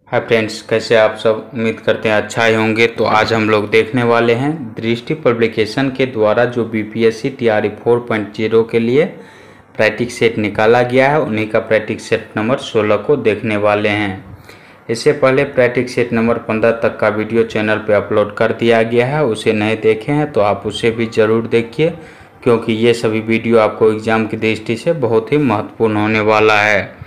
Hi friends, कैसे आप सब। उम्मीद करते हैं अच्छा ही होंगे। तो आज हम लोग देखने वाले हैं दृष्टि पब्लिकेशन के द्वारा जो बीपीएससी टीआरई 4.0 के लिए प्रैक्टिस सेट निकाला गया है, उन्हीं का प्रैक्टिस सेट नंबर 16 को देखने वाले हैं। इससे पहले प्रैक्टिस सेट नंबर 15 तक का वीडियो चैनल पे अपलोड कर दिया गया है। उसे नहीं देखे हैं तो आप उसे भी ज़रूर देखिए, क्योंकि ये सभी वीडियो आपको एग्ज़ाम की दृष्टि से बहुत ही महत्वपूर्ण होने वाला है।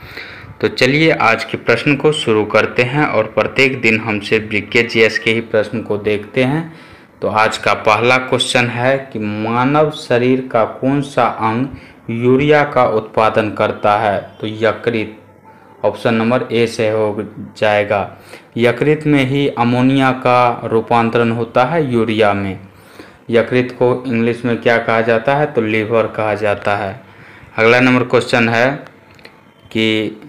तो चलिए आज के प्रश्न को शुरू करते हैं और प्रत्येक दिन हम सिर्फ जीके जीएस के ही प्रश्न को देखते हैं। तो आज का पहला क्वेश्चन है कि मानव शरीर का कौन सा अंग यूरिया का उत्पादन करता है। तो यकृत, ऑप्शन नंबर ए से हो जाएगा। यकृत में ही अमोनिया का रूपांतरण होता है यूरिया में। यकृत को इंग्लिश में क्या कहा जाता है, तो लीवर कहा जाता है। अगला नंबर क्वेश्चन है कि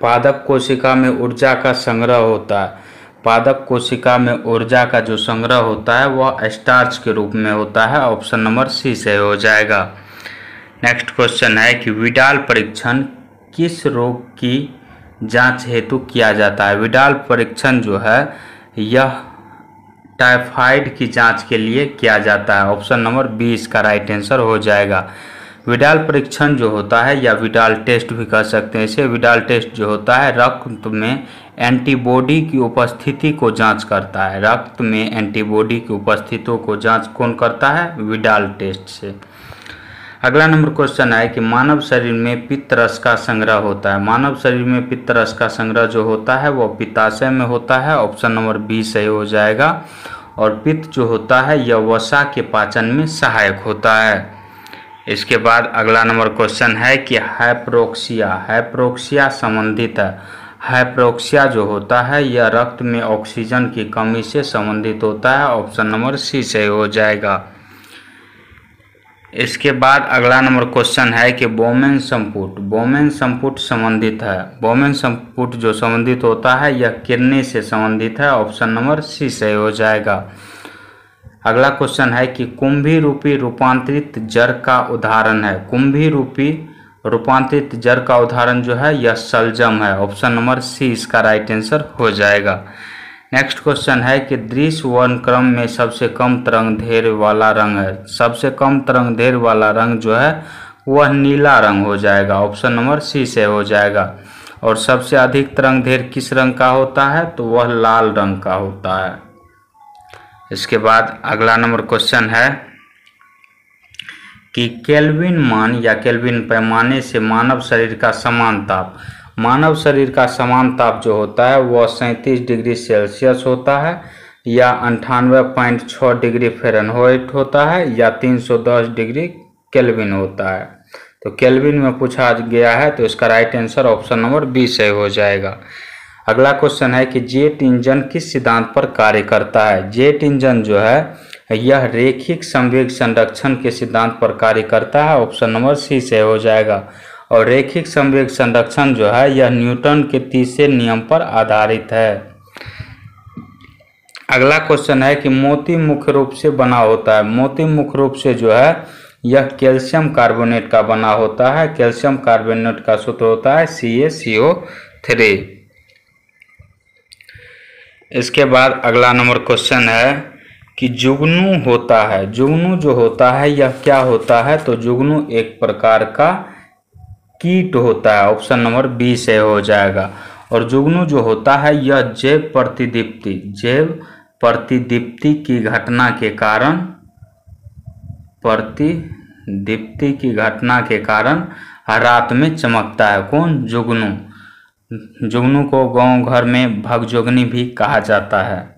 पादप कोशिका में ऊर्जा का संग्रह होता है। पादप कोशिका में ऊर्जा का जो संग्रह होता है वह स्टार्च के रूप में होता है। ऑप्शन नंबर सी से हो जाएगा। नेक्स्ट क्वेश्चन है कि विडाल परीक्षण किस रोग की जांच हेतु किया जाता है। विडाल परीक्षण जो है यह टाइफाइड की जांच के लिए किया जाता है। ऑप्शन नंबर बी इसका राइट आंसर हो जाएगा। विडाल परीक्षण जो होता है या विडाल टेस्ट भी कह सकते हैं इसे, विडाल टेस्ट जो होता है रक्त में एंटीबॉडी की उपस्थिति को जांच करता है। रक्त में एंटीबॉडी की उपस्थिति को जांच कौन करता है, विडाल टेस्ट से। अगला नंबर क्वेश्चन है कि मानव शरीर में पित्त रस का संग्रह होता है। मानव शरीर में पित्त रस का संग्रह जो होता है वह पित्ताशय में होता है। ऑप्शन नंबर बी सही हो जाएगा। और पित्त जो होता है यह वसा के पाचन में सहायक होता है। इसके बाद अगला नंबर क्वेश्चन है कि हाइप्रोक्सिया संबंधित है। हाइप्रोक्सिया जो होता है यह रक्त में ऑक्सीजन की कमी से संबंधित होता है। ऑप्शन नंबर सी से हो जाएगा। इसके बाद अगला नंबर क्वेश्चन है कि बोमेन संपुट संबंधित है। बोमेन संपुट जो संबंधित होता है यह किडनी से संबंधित है। ऑप्शन नंबर सी से हो जाएगा। अगला क्वेश्चन है कि कुंभी रूपी रूपांतरित जड़ का उदाहरण है। कुंभी रूपी रूपांतरित जड़ का उदाहरण जो है यह सलजम है। ऑप्शन नंबर सी इसका राइट आंसर हो जाएगा। नेक्स्ट क्वेश्चन है कि दृश्य वर्णक्रम में सबसे कम तरंगदैर्घ्य वाला रंग है। सबसे कम तरंगदैर्घ्य वाला रंग जो है वह नीला रंग हो जाएगा। ऑप्शन नंबर सी से हो जाएगा। और सबसे अधिक तरंगदैर्घ्य किस रंग का होता है, तो वह लाल रंग का होता है। इसके बाद अगला नंबर क्वेश्चन है कि केल्विन मान या केल्विन पैमाने से मानव शरीर का समान ताप। मानव शरीर का समान ताप जो होता है वह 37 डिग्री सेल्सियस होता है, या 98.6 डिग्री फ़ारेनहाइट होता है, या 310 डिग्री केल्विन होता है। तो केल्विन में पूछा गया है तो इसका right answer option number B से हो जाएगा। अगला क्वेश्चन है कि जेट इंजन किस सिद्धांत पर कार्य करता है। जेट इंजन जो है यह रैखिक संवेग संरक्षण के सिद्धांत पर कार्य करता है। ऑप्शन नंबर सी से हो जाएगा। और रैखिक संवेग संरक्षण जो है यह न्यूटन के तीसरे नियम पर आधारित है। अगला क्वेश्चन है कि मोती मुख्य रूप से बना होता है। मोती मुख्य रूप से जो है यह कैल्शियम कार्बोनेट का बना होता है। कैल्शियम कार्बोनेट का सूत्र होता है CaCO3। इसके बाद अगला नंबर क्वेश्चन है कि जुगनू होता है। जुगनू जो होता है यह क्या होता है, तो जुगनू एक प्रकार का कीट होता है। ऑप्शन नंबर बी से हो जाएगा। और जुगनू जो होता है यह जैव प्रतिदीप्ति की घटना के कारण रात में चमकता है। कौन, जुगनू। जुगनू को गांव घर में भगजोगनी भी कहा जाता है।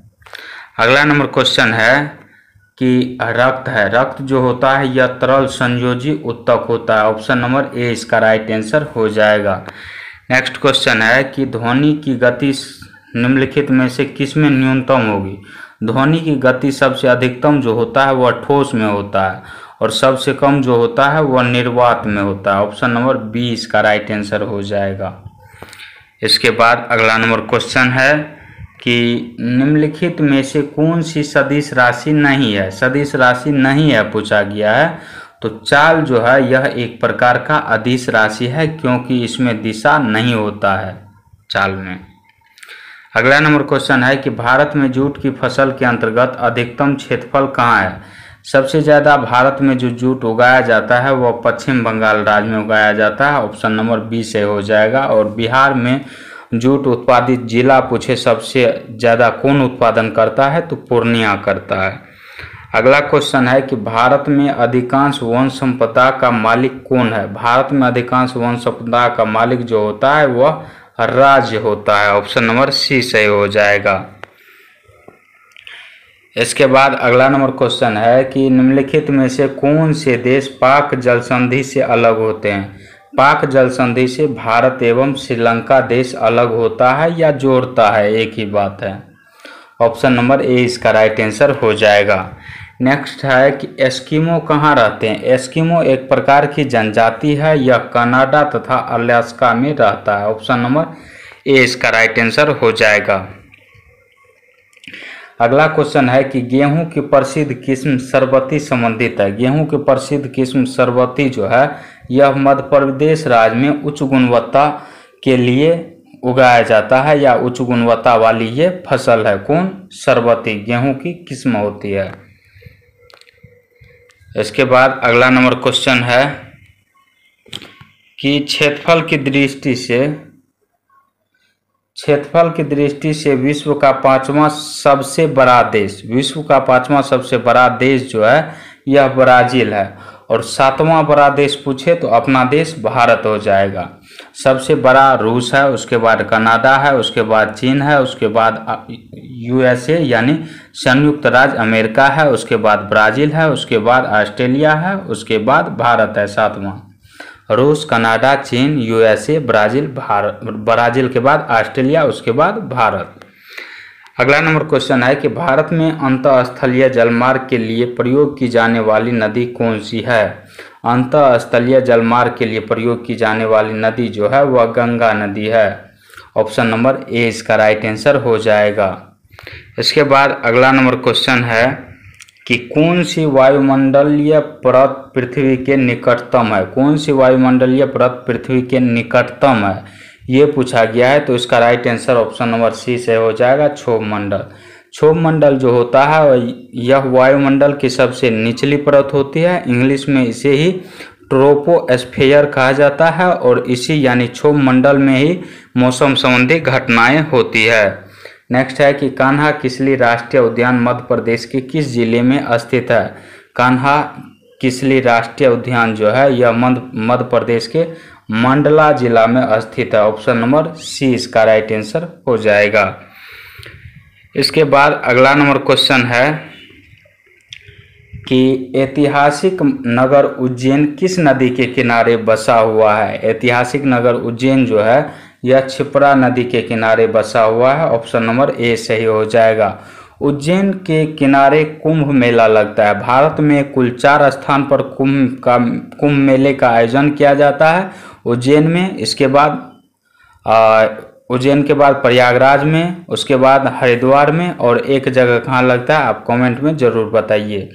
अगला नंबर क्वेश्चन है कि रक्त जो होता है यह तरल संयोजी उत्तक होता है। ऑप्शन नंबर ए इसका राइट आंसर हो जाएगा। नेक्स्ट क्वेश्चन है कि ध्वनि की गति निम्नलिखित में से किस में न्यूनतम होगी। ध्वनि की गति सबसे अधिकतम जो होता है वह ठोस में होता है, और सबसे कम जो होता है वह निर्वात में होता है। ऑप्शन नंबर बी इसका राइट आंसर हो जाएगा। इसके बाद अगला नंबर क्वेश्चन है कि निम्नलिखित में से कौन सी सदिश राशि नहीं है। सदिश राशि नहीं है पूछा गया है। तो चाल जो है यह एक प्रकार का अदिश राशि है, क्योंकि इसमें दिशा नहीं होता है चाल में। अगला नंबर क्वेश्चन है कि भारत में जूट की फसल के अंतर्गत अधिकतम क्षेत्रफल कहाँ है? सबसे ज़्यादा भारत में जो जूट उगाया जाता है वह पश्चिम बंगाल राज्य में उगाया जाता है। ऑप्शन नंबर बी से हो जाएगा। और बिहार में जूट उत्पादित जिला पूछे सबसे ज़्यादा कौन उत्पादन करता है? तो पूर्णिया करता है। अगला क्वेश्चन है कि भारत में अधिकांश वन संपदा का मालिक कौन है? भारत में अधिकांश वन संपदा का मालिक जो होता है वह राज्य होता है। ऑप्शन नंबर सी सही हो जाएगा। इसके बाद अगला नंबर क्वेश्चन है कि निम्नलिखित में से कौन से देश पाक जल संधि से अलग होते हैं? पाक जल संधि से भारत एवं श्रीलंका देश अलग होता है या जोड़ता है? एक ही बात है। ऑप्शन नंबर ए इसका राइट आंसर हो जाएगा। नेक्स्ट है कि एस्किमो कहाँ रहते हैं? एस्किमो एक प्रकार की जनजाति है, यह कनाडा तथा अलास्का में रहता है। ऑप्शन नंबर ए इसका राइट आंसर हो जाएगा। अगला क्वेश्चन है कि गेहूं की प्रसिद्ध किस्म सरबती संबंधित है। गेहूं की प्रसिद्ध किस्म सरबती जो है यह मध्य प्रदेश राज्य में उच्च गुणवत्ता के लिए उगाया जाता है या उच्च गुणवत्ता वाली ये फसल है। कौन? सरबती गेहूं की किस्म होती है। इसके बाद अगला नंबर क्वेश्चन है कि क्षेत्रफल की दृष्टि से विश्व का पांचवा सबसे बड़ा देश जो है यह ब्राजील है। और सातवां बड़ा देश पूछे तो अपना देश भारत हो जाएगा। सबसे बड़ा रूस है, उसके बाद कनाडा है, उसके बाद चीन है, उसके बाद यूएसए यानी संयुक्त राज्य अमेरिका है, उसके बाद ब्राजील है, उसके बाद ऑस्ट्रेलिया है, उसके बाद भारत है सातवां। रूस, कनाडा, चीन, यूएसए, ब्राजील, भारत। ब्राजील के बाद ऑस्ट्रेलिया, उसके बाद भारत। अगला नंबर क्वेश्चन है कि भारत में अंतःस्थलीय जलमार्ग के लिए प्रयोग की जाने वाली नदी कौन सी है? अंतःस्थलीय जलमार्ग के लिए प्रयोग की जाने वाली नदी जो है वह गंगा नदी है। ऑप्शन नंबर ए इसका राइट आंसर हो जाएगा। इसके बाद अगला नंबर क्वेश्चन है कि कौन सी वायुमंडलीय परत पृथ्वी के निकटतम है? कौन सी वायुमंडलीय परत पृथ्वी के निकटतम है ये पूछा गया है। तो इसका right answer option number C से हो जाएगा, क्षोभ मंडल। क्षोभ मंडल जो होता है यह वायुमंडल की सबसे निचली परत होती है। इंग्लिश में इसे ही ट्रोपोस्फेयर कहा जाता है और इसी यानी क्षोभ मंडल में ही मौसम संबंधी घटनाएं होती है। नेक्स्ट है कि कान्हा किसली राष्ट्रीय उद्यान मध्य प्रदेश के किस जिले में स्थित है? कान्हा किसली राष्ट्रीय उद्यान जो है यह मध्य प्रदेश के मंडला जिला में स्थित है। ऑप्शन नंबर सी इसका राइट आंसर हो जाएगा। इसके बाद अगला नंबर क्वेश्चन है कि ऐतिहासिक नगर उज्जैन किस नदी के किनारे बसा हुआ है? ऐतिहासिक नगर उज्जैन जो है यह क्षिप्रा नदी के किनारे बसा हुआ है। ऑप्शन नंबर ए सही हो जाएगा। उज्जैन के किनारे कुंभ मेला लगता है। भारत में कुल 4 स्थान पर कुंभ मेले का आयोजन किया जाता है उज्जैन में। इसके बाद उज्जैन के बाद प्रयागराज में, उसके बाद हरिद्वार में और एक जगह कहाँ लगता है आप कमेंट में ज़रूर बताइए।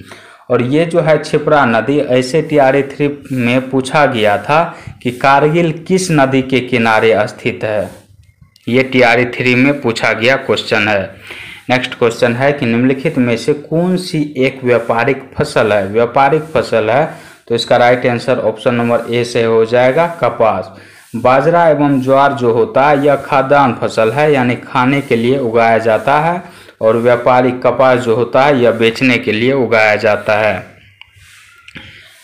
और ये जो है क्षिप्रा नदी ऐसे TRE 3 में पूछा गया था कि कारगिल किस नदी के किनारे स्थित है। ये TRE 3 में पूछा गया क्वेश्चन है। नेक्स्ट क्वेश्चन है कि निम्नलिखित में से कौन सी एक व्यापारिक फसल है? व्यापारिक फसल है तो इसका right answer option number A से हो जाएगा, कपास। बाजरा एवं ज्वार जो होता है यह खाद्यान्न फसल है यानी खाने के लिए उगाया जाता है। और व्यापारिक कपास जो होता है यह बेचने के लिए उगाया जाता है।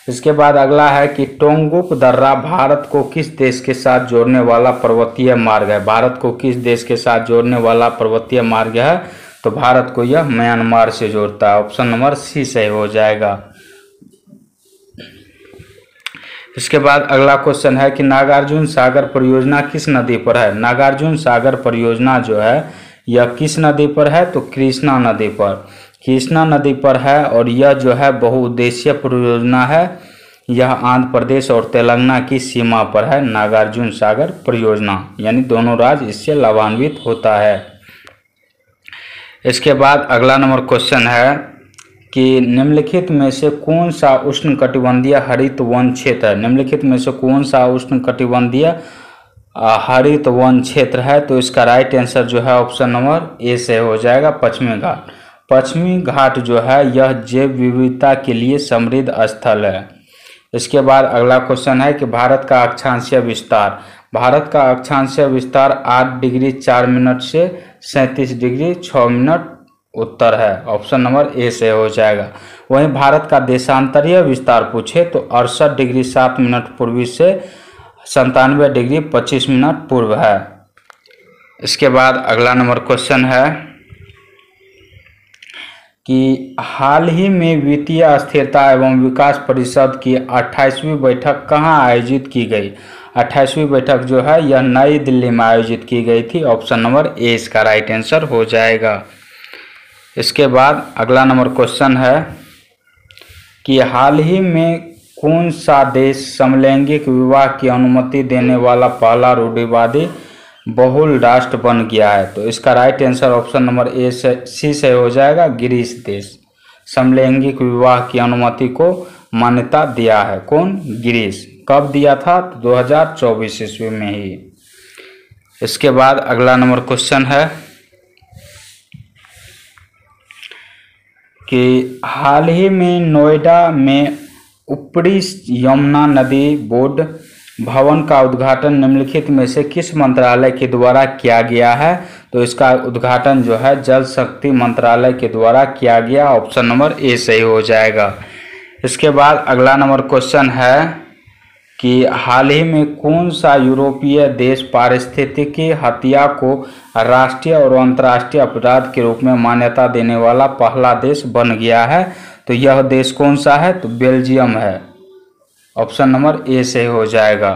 इसके बाद अगला है कि टोंगुक दर्रा भारत को किस देश के साथ जोड़ने वाला पर्वतीय मार्ग है? भारत को किस देश के साथ जोड़ने वाला पर्वतीय मार्ग है? तो भारत को यह म्यांमार से जोड़ता है। ऑप्शन नंबर सी सही हो जाएगा। इसके बाद अगला क्वेश्चन है कि नागार्जुन सागर परियोजना किस नदी पर है? नागार्जुन सागर परियोजना जो है यह किस नदी पर है? तो कृष्णा नदी पर। कृष्णा नदी पर है और यह जो है बहुउद्देशीय परियोजना है। यह आंध्र प्रदेश और तेलंगाना की सीमा पर है नागार्जुन सागर परियोजना, यानी दोनों राज्य इससे लाभान्वित होता है। इसके बाद अगला नंबर क्वेश्चन है कि निम्नलिखित में से कौन सा उष्णकटिबंधीय हरित वन क्षेत्र है। निम्नलिखित में से कौन सा उष्णकटिबंधीय हरित वन क्षेत्र है। तो इसका राइट आंसर जो है ऑप्शन नंबर ए से हो जाएगा पश्चिमी घाट। पश्चिमी घाट जो है यह जैव विविधता के लिए समृद्ध स्थल है। इसके बाद अगला क्वेश्चन है कि भारत का अक्षांशीय विस्तार। भारत का अक्षांशीय विस्तार 8 डिग्री 4 मिनट से 37 डिग्री 6 मिनट उत्तर है। ऑप्शन नंबर ए से हो जाएगा। वहीं भारत का देशांतरीय विस्तार पूछे तो 68 डिग्री 7 मिनट पूर्वी से 97 डिग्री 25 मिनट पूर्व है। इसके बाद अगला नंबर क्वेश्चन है कि हाल ही में वित्तीय स्थिरता एवं विकास परिषद की 28वीं बैठक कहाँ आयोजित की गई। 28वीं बैठक जो है यह नई दिल्ली में आयोजित की गई थी। ऑप्शन नंबर ए इसका राइट आंसर हो जाएगा। इसके बाद अगला नंबर क्वेश्चन है कि हाल ही में कौन सा देश समलैंगिक विवाह की अनुमति देने वाला पहला रूढ़िवादी बहुल राष्ट्र बन गया है। तो इसका right answer option number A से सी से हो जाएगा। ग्रीस देश समलैंगिक विवाह की अनुमति को मान्यता दिया है। कौन? ग्रीस। कब दिया था? तो 2024 ईस्वी में ही। इसके बाद अगला नंबर क्वेश्चन है कि हाल ही में नोएडा में ऊपरी यमुना नदी बोर्ड भवन का उद्घाटन निम्नलिखित में से किस मंत्रालय के द्वारा किया गया है। तो इसका उद्घाटन जो है जल शक्ति मंत्रालय के द्वारा किया गया। ऑप्शन नंबर ए सही हो जाएगा। इसके बाद अगला नंबर क्वेश्चन है कि हाल ही में कौन सा यूरोपीय देश पारिस्थितिकी हत्या को राष्ट्रीय और अंतर्राष्ट्रीय अपराध के रूप में मान्यता देने वाला पहला देश बन गया है। तो यह देश कौन सा है? तो बेल्जियम है। ऑप्शन नंबर ए से हो जाएगा।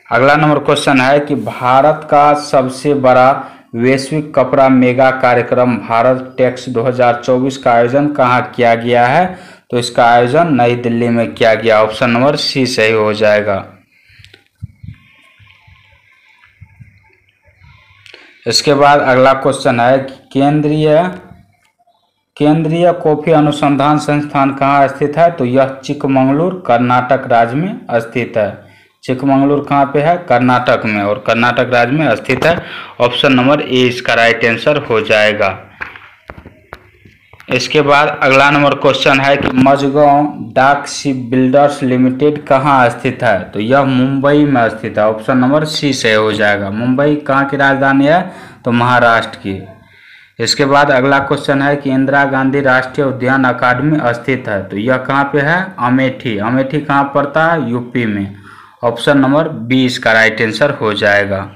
अगला नंबर क्वेश्चन है कि भारत का सबसे बड़ा वैश्विक कपड़ा मेगा कार्यक्रम भारत टेक्स 2024 का आयोजन कहाँ किया गया है। तो इसका आयोजन नई दिल्ली में किया गया। ऑप्शन नंबर सी सही हो जाएगा। इसके बाद अगला क्वेश्चन है कि केंद्रीय कॉफी अनुसंधान संस्थान कहाँ स्थित है। तो यह चिकमंगलुरु कर्नाटक राज्य में स्थित है। चिकमंगलुरु कहाँ पे है? कर्नाटक में, और कर्नाटक राज्य में स्थित है। ऑप्शन नंबर ए इसका राइट आंसर हो जाएगा। इसके बाद अगला नंबर क्वेश्चन है कि मझगांव डाक शिप बिल्डर्स लिमिटेड कहाँ स्थित है। तो यह मुंबई में स्थित है। ऑप्शन नंबर सी से हो जाएगा। मुंबई कहाँ की राजधानी है? तो महाराष्ट्र की। इसके बाद अगला क्वेश्चन है कि इंदिरा गांधी राष्ट्रीय उद्यान अकादमी स्थित है। तो यह कहाँ पे है? अमेठी। अमेठी कहाँ पड़ता है? यूपी में। ऑप्शन नंबर बी इसका राइट आंसर हो जाएगा।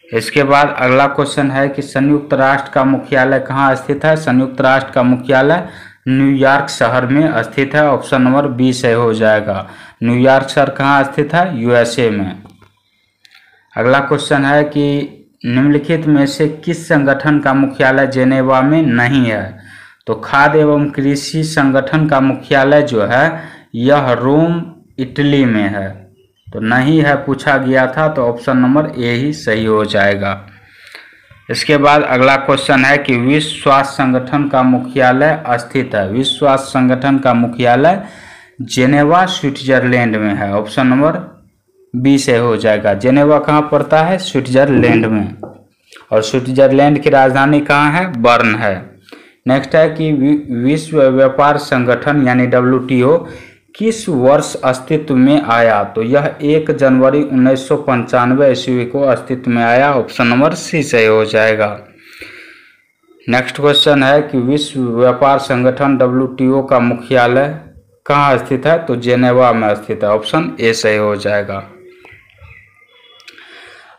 इसके बाद अगला क्वेश्चन है कि संयुक्त राष्ट्र का मुख्यालय कहाँ स्थित है। संयुक्त राष्ट्र का मुख्यालय न्यूयॉर्क शहर में स्थित है। ऑप्शन नंबर बी से हो जाएगा। न्यूयॉर्क शहर कहाँ स्थित है? यूएसए में। अगला क्वेश्चन है कि निम्नलिखित में से किस संगठन का मुख्यालय जेनेवा में नहीं है। तो खाद्य एवं कृषि संगठन का मुख्यालय जो है यह रोम इटली में है। तो नहीं है पूछा गया था, तो ऑप्शन नंबर ए ही सही हो जाएगा। इसके बाद अगला क्वेश्चन है कि विश्व स्वास्थ्य संगठन का मुख्यालय स्थित है। विश्व स्वास्थ्य संगठन का मुख्यालय जेनेवा स्विट्जरलैंड में है। ऑप्शन नंबर बी से हो जाएगा। जेनेवा कहाँ पड़ता है? स्विट्जरलैंड में, और स्विट्जरलैंड की राजधानी कहाँ है? बर्न है। नेक्स्ट है कि विश्व व्यापार संगठन यानी WTO किस वर्ष अस्तित्व में आया। तो यह 1 जनवरी 1995 ईस्वी को अस्तित्व में आया। ऑप्शन नंबर सी से हो जाएगा। नेक्स्ट क्वेश्चन है कि विश्व व्यापार संगठन WTO का मुख्यालय कहाँ स्थित है। तो जेनेवा में स्थित है। ऑप्शन ए से हो जाएगा।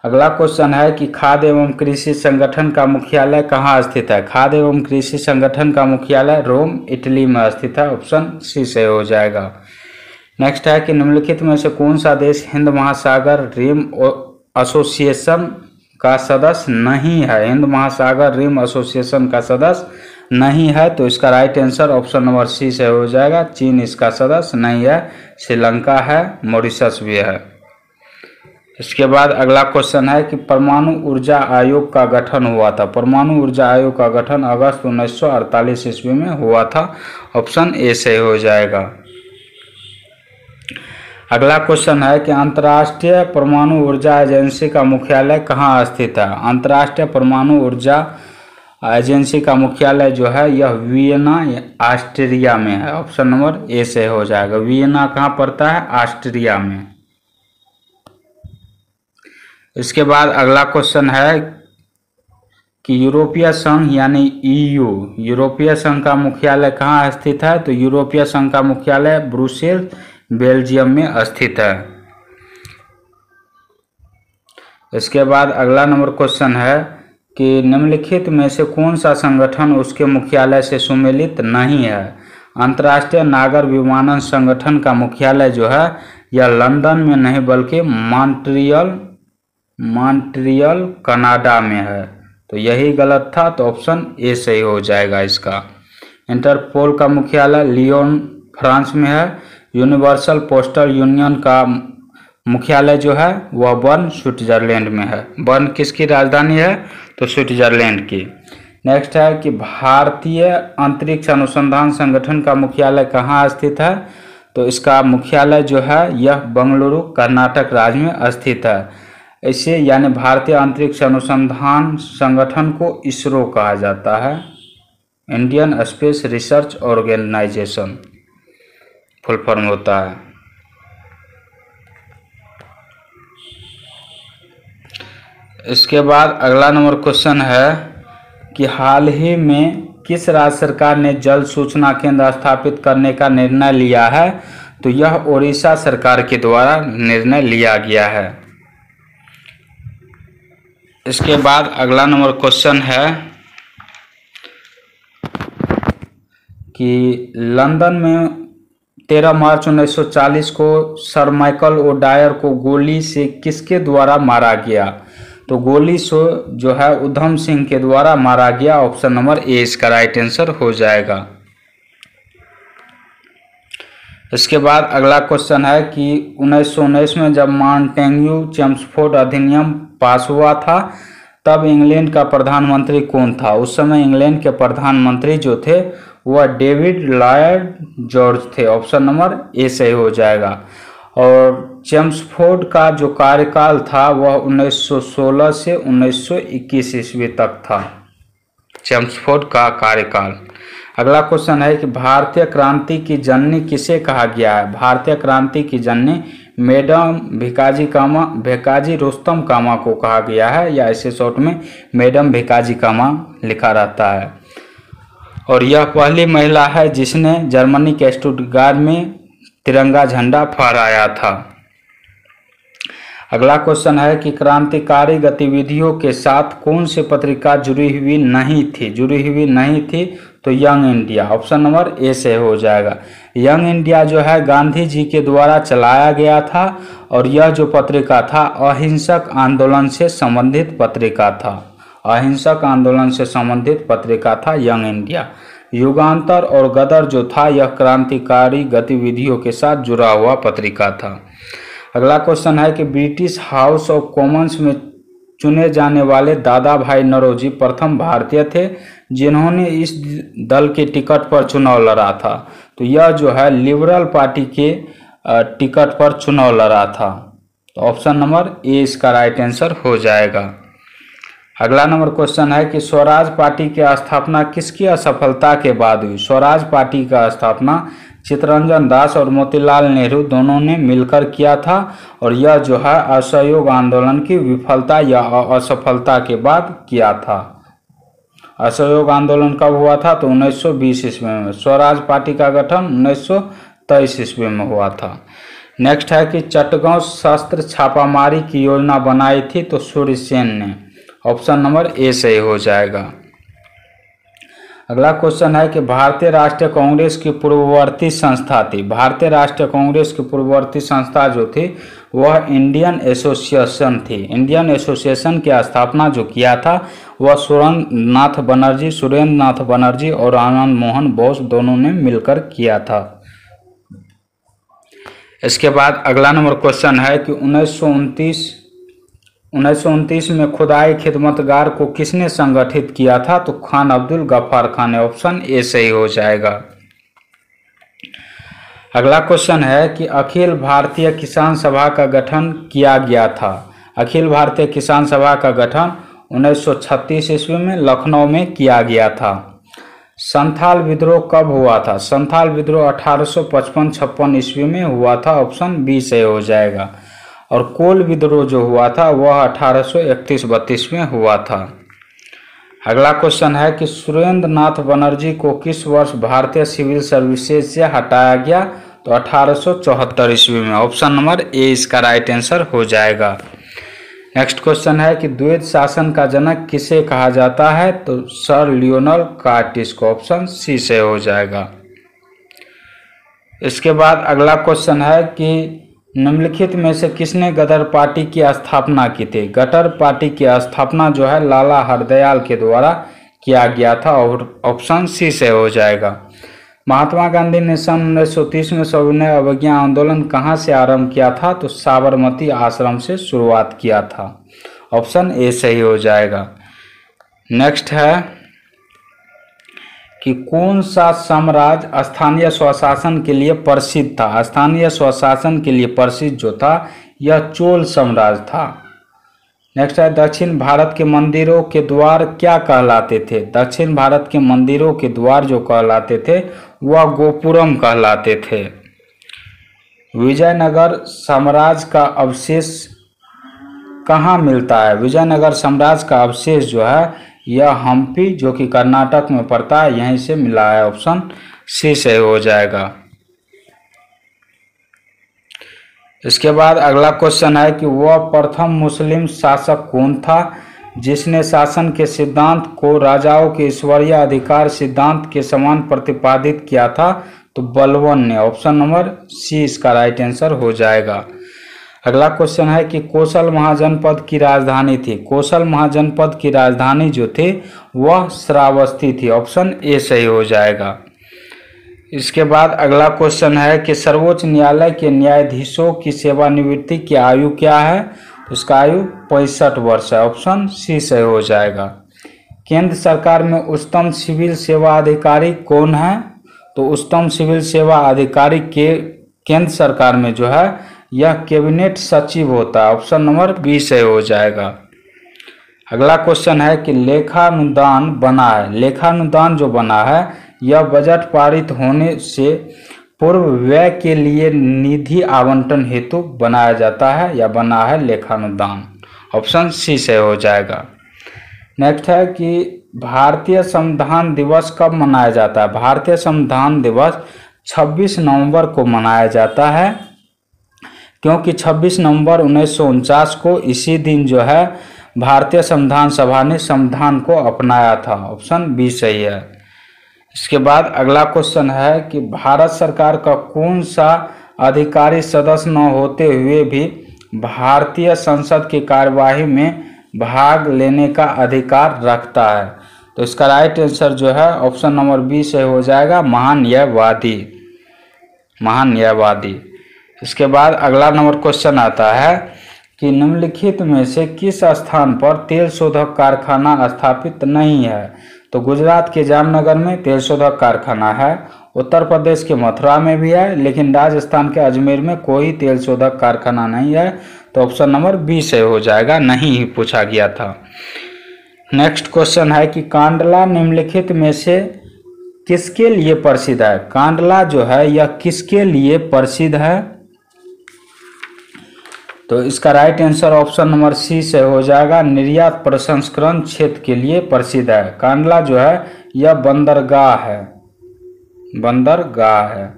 अगला क्वेश्चन है कि खाद्य एवं कृषि संगठन का मुख्यालय कहाँ स्थित है। खाद्य एवं कृषि संगठन का मुख्यालय रोम इटली में स्थित है। ऑप्शन सी से हो जाएगा। नेक्स्ट है कि निम्नलिखित में से कौन सा देश हिंद महासागर रिम एसोसिएशन का सदस्य नहीं है। हिंद महासागर रिम एसोसिएशन का सदस्य नहीं है। तो इसका right answer option number C से हो जाएगा। चीन इसका सदस्य नहीं है। श्रीलंका है, मॉरिशस भी है। इसके बाद अगला क्वेश्चन है कि परमाणु ऊर्जा आयोग का गठन हुआ था। परमाणु ऊर्जा आयोग का गठन अगस्त 1948 ईस्वी में हुआ था। ऑप्शन ए सही हो जाएगा। अगला क्वेश्चन है कि अंतर्राष्ट्रीय परमाणु ऊर्जा एजेंसी का मुख्यालय कहाँ स्थित है। अंतर्राष्ट्रीय परमाणु ऊर्जा एजेंसी का मुख्यालय जो है यह वियना ऑस्ट्रिया में है। ऑप्शन नंबर ए से हो जाएगा। वियना कहाँ पड़ता है? ऑस्ट्रिया में। इसके बाद अगला क्वेश्चन है कि यूरोपीय संघ यानी ईयू, यूरोपीय संघ का मुख्यालय कहाँ स्थित है? तो यूरोपीय संघ का मुख्यालय ब्रुसेल्स बेल्जियम में स्थित है। इसके बाद अगला नंबर क्वेश्चन है कि निम्नलिखित में से कौन सा संगठन उसके मुख्यालय से सम्मिलित नहीं है। अंतर्राष्ट्रीय नागर विमानन संगठन का मुख्यालय जो है यह लंदन में नहीं बल्कि मॉन्ट्रियल कनाडा में है। तो यही गलत था, तो ऑप्शन ए सही हो जाएगा इसका। इंटरपोल का मुख्यालय लियोन फ्रांस में है। यूनिवर्सल पोस्टल यूनियन का मुख्यालय जो है वह बर्न स्विट्जरलैंड में है। बर्न किसकी राजधानी है? तो स्विट्जरलैंड की। नेक्स्ट है कि भारतीय अंतरिक्ष अनुसंधान संगठन का मुख्यालय कहाँ स्थित है? तो इसका मुख्यालय जो है यह बेंगलुरु कर्नाटक राज्य में स्थित है। इसे यानी भारतीय अंतरिक्ष अनुसंधान संगठन को इसरो कहा जाता है, Indian space research organisation full form होता है। इसके बाद अगला नंबर क्वेश्चन है कि हाल ही में किस राज्य सरकार ने जल सूचना केंद्र स्थापित करने का निर्णय लिया है? तो यह ओडिशा सरकार के द्वारा निर्णय लिया गया है। इसके बाद अगला नंबर क्वेश्चन है कि लंदन में 13 मार्च 1940 को सर माइकल ओडायर को गोली से किसके द्वारा मारा गया? तो गोली से जो है उधम सिंह के द्वारा मारा गया। ऑप्शन नंबर ए इसका राइट आंसर हो जाएगा। इसके बाद अगला क्वेश्चन है कि 1919 में जब मॉन्टेग्यू चेम्सफोर्ड अधिनियम पास हुआ था तब इंग्लैंड का प्रधानमंत्री कौन था? उस समय इंग्लैंड के प्रधानमंत्री जो थे वह डेविड लॉयड जॉर्ज थे। ऑप्शन नंबर ए सही हो जाएगा। और चेम्सफोर्ड का जो कार्यकाल था वह 1916 से 1921 ईस्वी तक था, चेम्सफोर्ड का कार्यकाल। अगला क्वेश्चन है कि भारतीय क्रांति की जननी किसे कहा गया है? भारतीय क्रांति की जननी मैडम भिकाजी रुस्तम कामा को कहा गया है, या इसे शॉर्ट में मैडम भिकाजी कामा लिखा रहता है। और यह पहली महिला है जिसने जर्मनी के स्टुटगार्ट में तिरंगा झंडा फहराया था। अगला क्वेश्चन है कि क्रांतिकारी गतिविधियों के साथ कौन सी पत्रिका जुड़ी हुई नहीं थी? तो young India. Option number A से हो जाएगा। यंग इंडिया जो है गांधी जी के द्वारा चलाया गया था और यह जो पत्रिका था अहिंसक आंदोलन से संबंधित पत्रिका था। अहिंसक आंदोलन से संबंधित पत्रिका था यंग इंडिया। युगांतर और गदर जो था यह क्रांतिकारी गतिविधियों के साथ जुड़ा हुआ पत्रिका था। अगला क्वेश्चन है कि ब्रिटिश हाउस ऑफ कॉमन्स में चुने जाने वाले दादा भाई नौरोजी प्रथम भारतीय थे जिन्होंने इस दल के टिकट पर चुनाव लड़ा था। तो यह जो है लिबरल पार्टी के टिकट पर चुनाव लड़ा था। तो ऑप्शन नंबर ए इसका राइट आंसर हो जाएगा। अगला नंबर क्वेश्चन है कि स्वराज पार्टी की स्थापना किसकी असफलता के बाद हुई? स्वराज पार्टी का स्थापना चित्तरंजन दास और मोतीलाल नेहरू दोनों ने मिलकर किया था और यह जो है असहयोग आंदोलन की विफलता या असफलता के बाद किया था। असहयोग आंदोलन कब हुआ था? तो 1920 ईस्वी में। स्वराज पार्टी का गठन 1923 ईस्वी में हुआ था। नेक्स्ट है कि चटगांव शस्त्र छापामारी की योजना बनाई थी तो सूर्यसेन ने। ऑप्शन नंबर ए सही हो जाएगा। अगला क्वेश्चन है कि भारतीय राष्ट्रीय कांग्रेस की पूर्ववर्ती संस्था थी। भारतीय राष्ट्रीय कांग्रेस की पूर्ववर्ती संस्था जो थी वह इंडियन एसोसिएशन थी। इंडियन एसोसिएशन की स्थापना जो किया था वह सुरेंद्र नाथ बनर्जी और आनंद मोहन बोस दोनों ने मिलकर किया था। इसके बाद अगला नंबर क्वेश्चन है कि 1929 1929 में खुदाई खिदमतगार को किसने संगठित किया था? तो खान अब्दुल गफ्फार खान ने। ऑप्शन ए सही हो जाएगा। अगला क्वेश्चन है कि अखिल भारतीय किसान सभा का गठन किया गया था। अखिल भारतीय किसान सभा का गठन 1936 ईस्वी में लखनऊ में किया गया था। संथाल विद्रोह कब हुआ था? संथाल विद्रोह 1855-56 ईस्वी में हुआ था। ऑप्शन बी सही हो जाएगा। और कोल विद्रोह जो हुआ था वह 1831-32 में हुआ था। अगला क्वेश्चन है कि सुरेंद्र नाथ बनर्जी को किस वर्ष भारतीय सिविल सर्विसेज से हटाया गया? तो 1874 ईस्वी में। ऑप्शन नंबर ए इसका राइट आंसर हो जाएगा। नेक्स्ट क्वेश्चन है कि द्वैत शासन का जनक किसे कहा जाता है? तो सर लियोनल कार्टिस को। ऑप्शन सी से हो जाएगा। इसके बाद अगला क्वेश्चन है कि निम्नलिखित में से किसने गदर पार्टी की स्थापना की थी? गदर पार्टी की स्थापना जो है लाला हरदयाल के द्वारा किया गया था। और ऑप्शन सी से हो जाएगा। महात्मा गांधी ने सन 1930 में सविनय अवज्ञा आंदोलन कहाँ से आरंभ किया था? तो साबरमती आश्रम से शुरुआत किया था। ऑप्शन ए सही हो जाएगा। नेक्स्ट है कि कौन सा साम्राज्य स्थानीय स्वशासन के लिए प्रसिद्ध था? स्थानीय स्वशासन के लिए प्रसिद्ध जो था यह चोल साम्राज्य था। नेक्स्ट है दक्षिण भारत के मंदिरों के द्वार क्या कहलाते थे? दक्षिण भारत के मंदिरों के द्वार जो कहलाते थे वह गोपुरम कहलाते थे। विजयनगर साम्राज्य का अवशेष कहाँ मिलता है? विजयनगर साम्राज्य का अवशेष जो है यह हम्पी जो कि कर्नाटक में पड़ता है यहीं से मिला है। ऑप्शन सी से हो जाएगा। इसके बाद अगला क्वेश्चन है कि वह प्रथम मुस्लिम शासक कौन था जिसने शासन के सिद्धांत को राजाओं के ईश्वरीय अधिकार सिद्धांत के समान प्रतिपादित किया था? तो बलबन ने। ऑप्शन नंबर सी इसका राइट आंसर हो जाएगा। अगला क्वेश्चन है कि कोसल महाजनपद की राजधानी थी। कोसल महाजनपद की राजधानी जो थी वह श्रावस्ती थी। ऑप्शन ए सही हो जाएगा। इसके बाद अगला क्वेश्चन है कि सर्वोच्च न्यायालय के न्यायाधीशों की सेवानिवृत्ति की आयु क्या है? उसका आयु 65 वर्ष है। ऑप्शन सी सही हो जाएगा। केंद्र सरकार में उच्चतम सिविल सेवा अधिकारी कौन है? तो उच्चतम सिविल सेवा अधिकारी के केंद्र सरकार में जो है यह कैबिनेट सचिव होता है। ऑप्शन नंबर बी सही हो जाएगा। अगला क्वेश्चन है कि लेखानुदान बना है। लेखानुदान जो बना है यह बजट पारित होने से पूर्व व्यय के लिए निधि आवंटन हेतु बनाया जाता है या बना है लेखानुदान। ऑप्शन सी से हो जाएगा। नेक्स्ट है कि भारतीय संविधान दिवस कब मनाया जाता है? भारतीय संविधान दिवस 26 नवंबर को मनाया जाता है क्योंकि 26 नवंबर 1949 को इसी दिन जो है भारतीय संविधान सभा ने संविधान को अपनाया था। ऑप्शन बी सही है। इसके बाद अगला क्वेश्चन है कि भारत सरकार का कौन सा अधिकारी सदस्य न होते हुए भी भारतीय संसद की कार्यवाही में भाग लेने का अधिकार रखता है? तो इसका राइट आंसर जो है ऑप्शन नंबर बी से हो जाएगा, महान्यायवादी। महान्यायवादी। इसके बाद अगला नंबर क्वेश्चन आता है कि निम्नलिखित में से किस स्थान पर तेल शोधक कारखाना स्थापित नहीं है? तो गुजरात के जामनगर में तेल शोधक कारखाना है, उत्तर प्रदेश के मथुरा में भी है, लेकिन राजस्थान के अजमेर में कोई तेल शोधक कारखाना नहीं है। तो ऑप्शन नंबर बी से हो जाएगा, नहीं ही पूछा गया था। नेक्स्ट क्वेश्चन है कि कांडला निम्नलिखित में से किसके लिए प्रसिद्ध है? कांडला जो है यह किसके लिए प्रसिद्ध है? तो इसका right answer option number C से हो जाएगा, निर्यात प्रसंस्करण क्षेत्र के लिए प्रसिद्ध है। कांडला जो है यह बंदरगाह है, बंदरगाह है।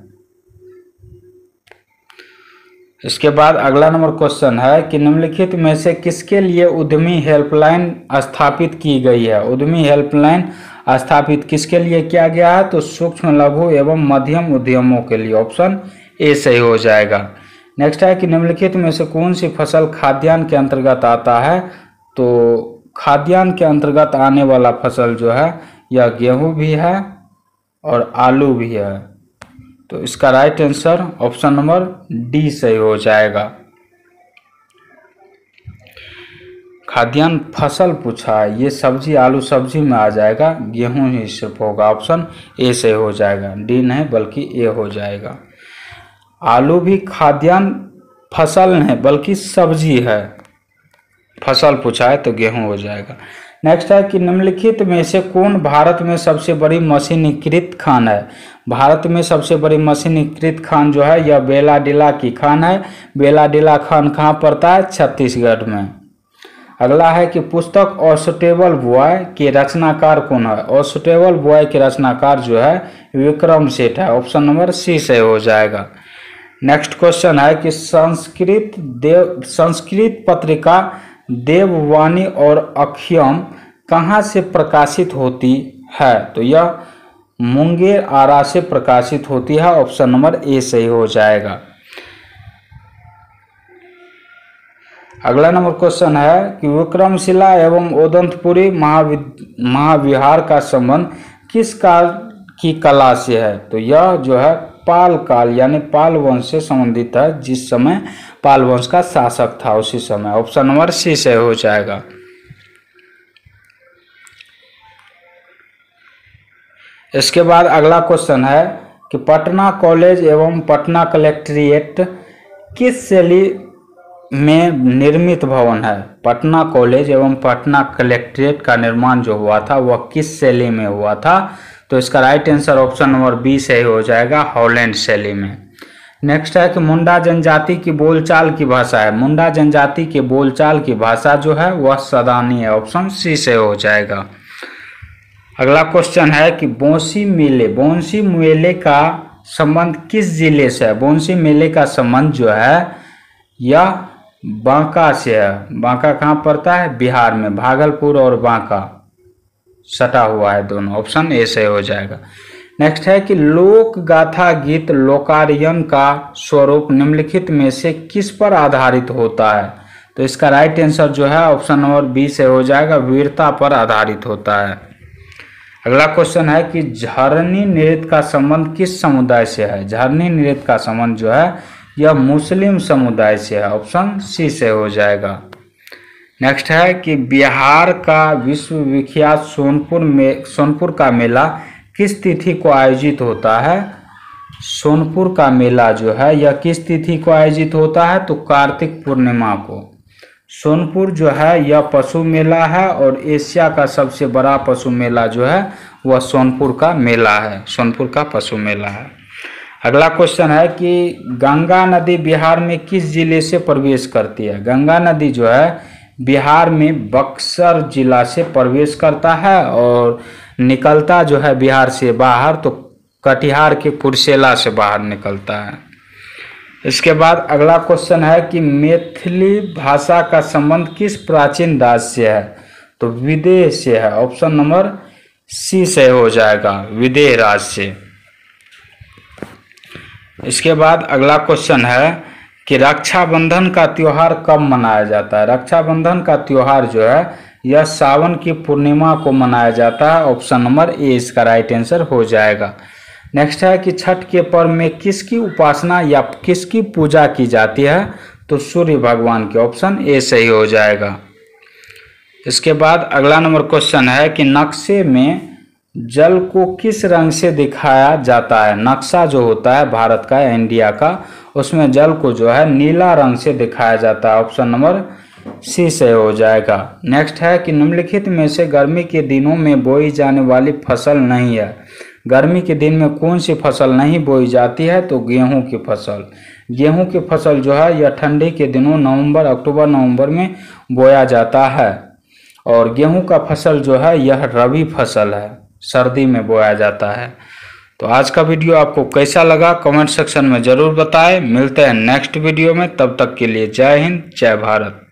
इसके बाद अगला नंबर क्वेश्चन है कि निम्नलिखित में से किसके लिए उद्यमी हेल्पलाइन स्थापित की गई है? उद्यमी हेल्पलाइन स्थापित किसके लिए किया गया है? तो सूक्ष्म लघु एवं मध्यम उद्यमों के लिए। ऑप्शन ए सही हो जाएगा। नेक्स्ट है कि निम्नलिखित में से कौन सी फसल खाद्यान्न के अंतर्गत आता है? तो खाद्यान्न के अंतर्गत आने वाला फसल जो है यह गेहूं भी है और आलू भी है। तो इसका right answer option number D सही हो जाएगा। खाद्यान्न फसल पूछा है, ये सब्जी आलू सब्जी में आ जाएगा, गेहूं ही सिर्फ होगा, ऑप्शन ए से हो जाएगा, डी नहीं बल्कि ए हो जाएगा। आलू भी खाद्यान्न फसल नहीं बल्कि सब्जी है, फसल पूछा है तो गेहूं हो जाएगा। नेक्स्ट है कि निम्नलिखित में से कौन भारत में सबसे बड़ी मशीनीकृत खान है। भारत में सबसे बड़ी मशीनीकृत खान जो है यह बेलाडीला की खान है। बेलाडीला खान कहाँ पड़ता है? छत्तीसगढ़ में। अगला है कि पुस्तक और सुटेबल बॉय के रचनाकार कौन है। और सुटेबल बॉय के रचनाकार जो है विक्रम सेठ है, ऑप्शन नंबर सी से हो जाएगा। नेक्स्ट क्वेश्चन है कि संस्कृत पत्रिका देववाणी और अक्षयम कहाँ से प्रकाशित होती है। तो यह मुंगेर आरा से प्रकाशित होती है, ऑप्शन नंबर ए सही हो जाएगा। अगला नंबर क्वेश्चन है कि विक्रमशिला एवं ओदंतपुरी महाविहार का संबंध किस काल की कला से है। तो यह जो है पाल काल यानी पाल वंश से संबंधित है, जिस समय पाल वंश का शासक था उसी समय, ऑप्शन नंबर सी से हो जाएगा। इसके बाद अगला क्वेश्चन है कि पटना कॉलेज एवं पटना कलेक्ट्रेट किस शैली में निर्मित भवन है। पटना कॉलेज एवं पटना कलेक्ट्रेट का निर्माण जो हुआ था वह किस शैली में हुआ था। तो इसका right answer option number B सही हो जाएगा, हॉलैंड शैली में। नेक्स्ट है कि मुंडा जनजाति की बोलचाल की भाषा है। मुंडा जनजाति के बोलचाल की भाषा जो है वह सदानी है, ऑप्शन सी से हो जाएगा। अगला क्वेश्चन है कि बोंसी मेले का संबंध किस जिले से है। बोंसी मेले का संबंध जो है यह बांका से है। बांका कहाँ पड़ता है? बिहार में। भागलपुर और बांका सटा हुआ है दोनों, ऑप्शन ए से हो जाएगा। नेक्स्ट है कि लोक गाथा गीत लोकार्यन का स्वरूप निम्नलिखित में से किस पर आधारित होता है। तो इसका राइट आंसर जो है ऑप्शन नंबर बी से हो जाएगा, वीरता पर आधारित होता है। अगला क्वेश्चन है कि झरनी नृत्य का संबंध किस समुदाय से है। झरनी नृत्य का संबंध जो है यह मुस्लिम समुदाय से है, ऑप्शन सी से हो जाएगा। नेक्स्ट है कि बिहार का विश्वविख्यात सोनपुर का मेला किस तिथि को आयोजित होता है। सोनपुर का मेला जो है यह किस तिथि को आयोजित होता है। तो कार्तिक पूर्णिमा को। सोनपुर जो है यह पशु मेला है और एशिया का सबसे बड़ा पशु मेला जो है वह सोनपुर का मेला है, सोनपुर का पशु मेला है। अगला क्वेश्चन है कि गंगा नदी बिहार में किस जिले से प्रवेश करती है। गंगा नदी जो है बिहार में बक्सर जिला से प्रवेश करता है और निकलता जो है बिहार से बाहर तो कटिहार के कुर्सेला से बाहर निकलता है। इसके बाद अगला क्वेश्चन है कि मैथिली भाषा का संबंध किस प्राचीन राज्य से है। तो विदेह से है, ऑप्शन नंबर सी से हो जाएगा, विदेह राज्य से। इसके बाद अगला क्वेश्चन है कि रक्षाबंधन का त्योहार कब मनाया जाता है। रक्षाबंधन का त्योहार जो है यह सावन की पूर्णिमा को मनाया जाता है, ऑप्शन नंबर ए इसका राइट आंसर हो जाएगा। नेक्स्ट है कि छठ के पर्व में किसकी उपासना या किसकी पूजा की जाती है। तो सूर्य भगवान के, ऑप्शन ए सही हो जाएगा। इसके बाद अगला नंबर क्वेश्चन है कि नक्शे में जल को किस रंग से दिखाया जाता है। नक्शा जो होता है भारत का या इंडिया का, उसमें जल को जो है नीला रंग से दिखाया जाता है, ऑप्शन नंबर सी से हो जाएगा। नेक्स्ट है कि निम्नलिखित में से गर्मी के दिनों में बोई जाने वाली फसल नहीं है। गर्मी के दिन में कौन सी फसल नहीं बोई जाती है। तो गेहूं की फसल। गेहूं की फसल जो है यह ठंडी के दिनों अक्टूबर नवंबर में बोया जाता है और गेहूं का फसल जो है यह रबी फसल है, सर्दी में बोया जाता है। तो आज का वीडियो आपको कैसा लगा कमेंट सेक्शन में ज़रूर बताएं। मिलते हैं नेक्स्ट वीडियो में, तब तक के लिए जय हिंद जय भारत।